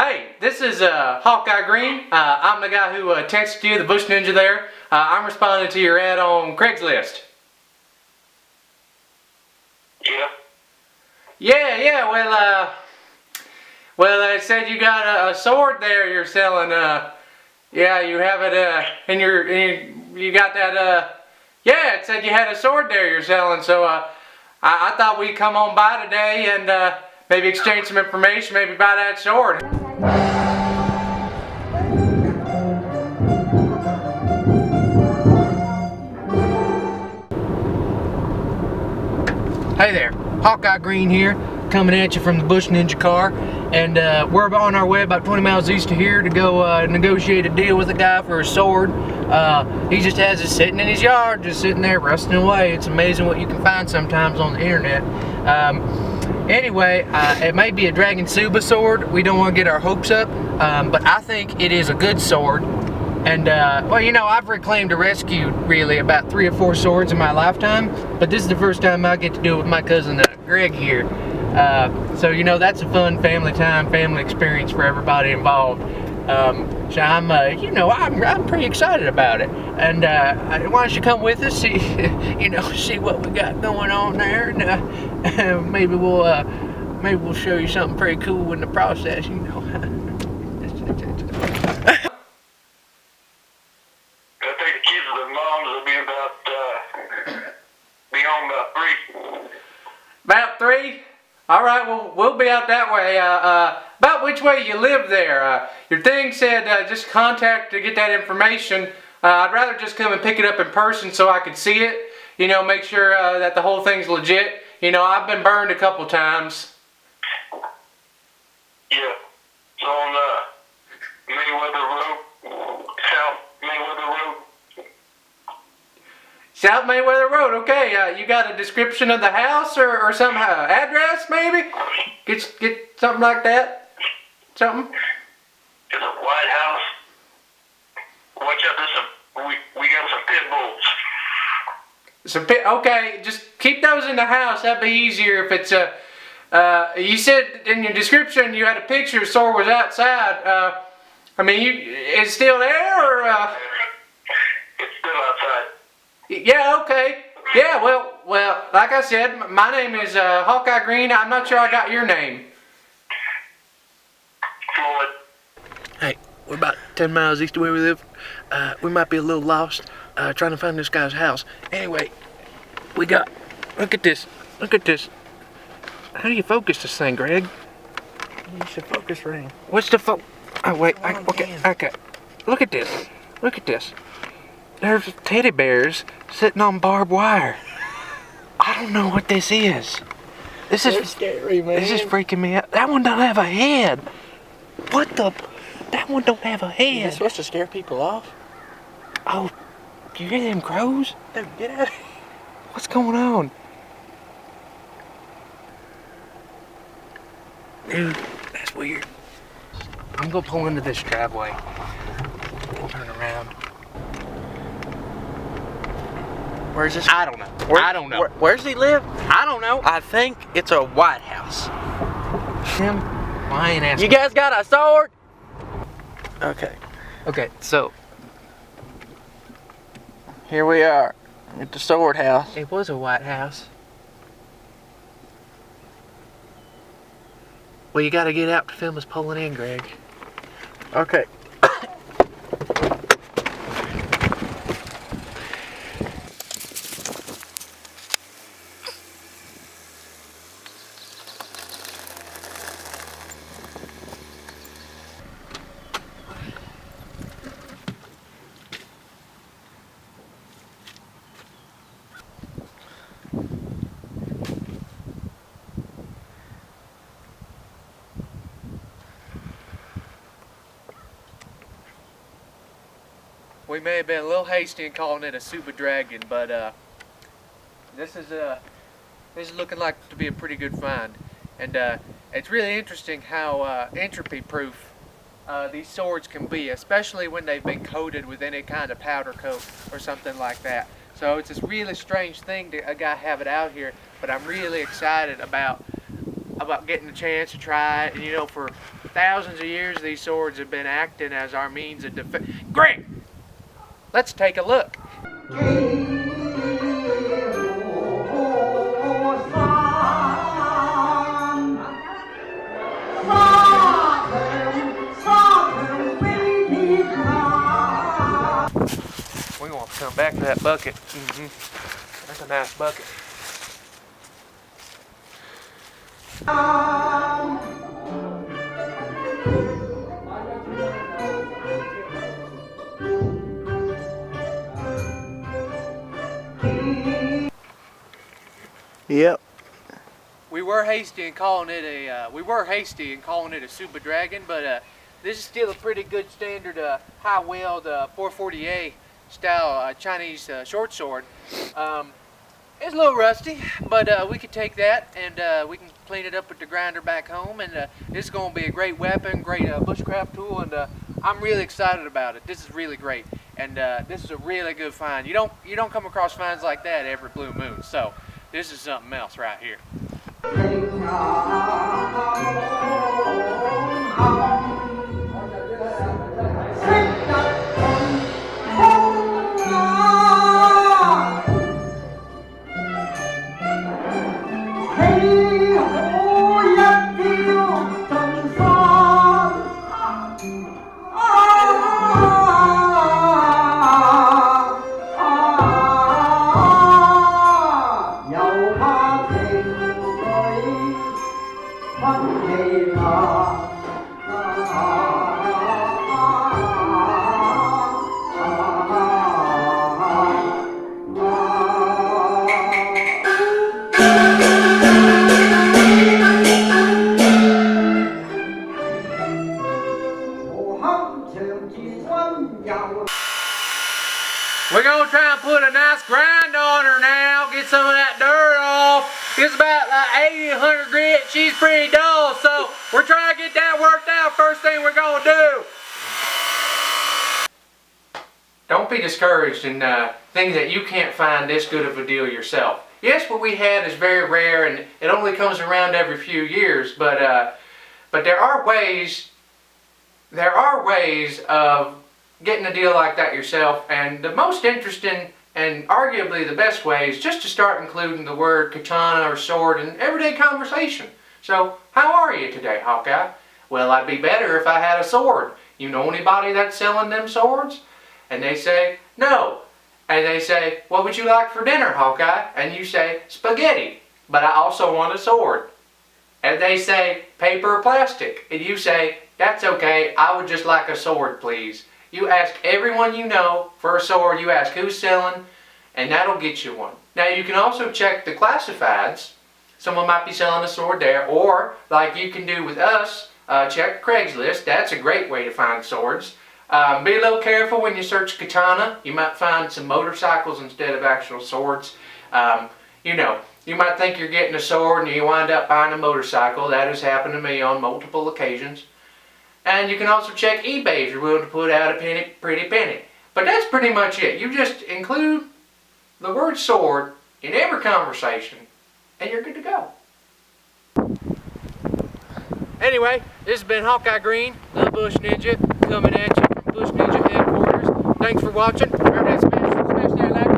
Hey, this is Hawkeye Green. I'm the guy who texted you, the Bush Ninja there. I'm responding to your ad on Craigslist. Yeah. Yeah, well, it said you got a sword there you're selling. Yeah, you have it you got that, yeah, it said you had a sword there you're selling, so I thought we'd come on by today and maybe exchange some information, maybe buy that sword. Hey there, Hawkeye Green here, coming at you from the Bush Ninja car, and we're on our way about 20 miles east of here to go negotiate a deal with a guy for a sword. He just has it sitting in his yard, just sitting there rusting away. It's amazing what you can find sometimes on the internet. Anyway, it may be a Dragon Suba sword. We don't want to get our hopes up, but I think it is a good sword. And, well, you know, I've reclaimed or rescued, really, about 3 or 4 swords in my lifetime, but this is the first time I get to do it with my cousin, Gregg here. So, you know, that's a fun family time, family experience for everybody involved. So I'm, you know, I'm pretty excited about it. And, why don't you come with us, see, you know, see what we got going on there, and, maybe we'll show you something pretty cool in the process, you know. About 3? All right, well, we'll be out that way. About which way you live there? Your thing said just contact to get that information. I'd rather just come and pick it up in person so I could see it. You know, make sure that the whole thing's legit. You know, I've been burned a couple times. Yeah, it's on Mayweather Road, South Mayweather Road. South Mayweather Road, okay. You got a description of the house or some address maybe? Get something like that? Something? It's a White House. Watch out, we got some pit bulls. Okay, just keep those in the house. That'd be easier if it's you said in your description you had a picture the sword was outside. I mean, is it still there or? It's still outside. Yeah, okay. Yeah, well, like I said, my name is Hawkeye Green. I'm not sure I got your name. Floyd. Hey, we're about 10 miles east of where we live. We might be a little lost trying to find this guy's house. Anyway, look at this. Look at this. How do you focus this thing, Gregg? Use the focus ring. What's the oh, wait. Okay. Look at this. Look at this. There's teddy bears sitting on barbed wire. I don't know what this is. This is scary, man. This is freaking me out. That one don't have a head. What the? That one don't have a head. Is it supposed to scare people off? Oh, you hear them crows? Dude, get out of here. What's going on? Dude, that's weird. I'm gonna pull into this driveway. Turn around. Where's this? I don't know. I don't know. Where's he live? I don't know. I think it's a White House. Him? Well, I ain't asking. You guys got a sword? Okay. Okay, so Here we are at the sword house. it was a White House. Well, you gotta get out to film us pulling in, Gregg. Okay. We may have been a little hasty in calling it a Super Dragon, but this is looking like to be a pretty good find, and it's really interesting how entropy proof these swords can be, especially when they've been coated with any kind of powder coat or something like that. So it's this really strange thing to a guy have it out here, but I'm really excited about about getting the chance to try it. And you know, for thousands of years, these swords have been acting as our means of defense. Gregg, let's take a look. We're going to come back to that bucket. That's a nice bucket. Yep. We were hasty in calling it a Super Dragon, but this is still a pretty good standard high weld 440A style Chinese short sword. It's a little rusty, but we could take that and we can clean it up with the grinder back home, and this is going to be a great weapon, great bushcraft tool, and I'm really excited about it. This is really great, and this is a really good find. You don't come across finds like that every blue moon, so this is something else right here. We're gonna try and put a nice grind on her now, get some of that dirt off. It's about like 80, 100 grit. She's pretty dull, so we're trying to get that worked out. First thing we're gonna do. Don't be discouraged in things that you can't find this good of a deal yourself. Yes, what we had is very rare and it only comes around every few years, but there are ways of getting a deal like that yourself, and the most interesting and arguably the best way is just to start including the word katana or sword in everyday conversation. So, how are you today, Hawkeye? Well, I'd be better if I had a sword. You know anybody that's selling them swords? And they say, no. And they say, what would you like for dinner, Hawkeye? And you say, spaghetti, but I also want a sword. And they say, paper or plastic. And you say, that's okay, I would just like a sword, please. You ask everyone you know for a sword, you ask who's selling, and that'll get you one. Now you can also check the classifieds. Someone might be selling a sword there, or like you can do with us, check Craigslist. That's a great way to find swords. Be a little careful when you search katana. You might find some motorcycles instead of actual swords. You know, you might think you're getting a sword and you wind up buying a motorcycle. That has happened to me on multiple occasions. And you can also check eBay if you're willing to put out a pretty penny. But that's pretty much it. You just include the word sword in every conversation and you're good to go. Anyway, this has been Hawkeye Green, the Bush Ninja, coming at you from Bush Ninja headquarters. Thanks for watching. Remember that smash that like.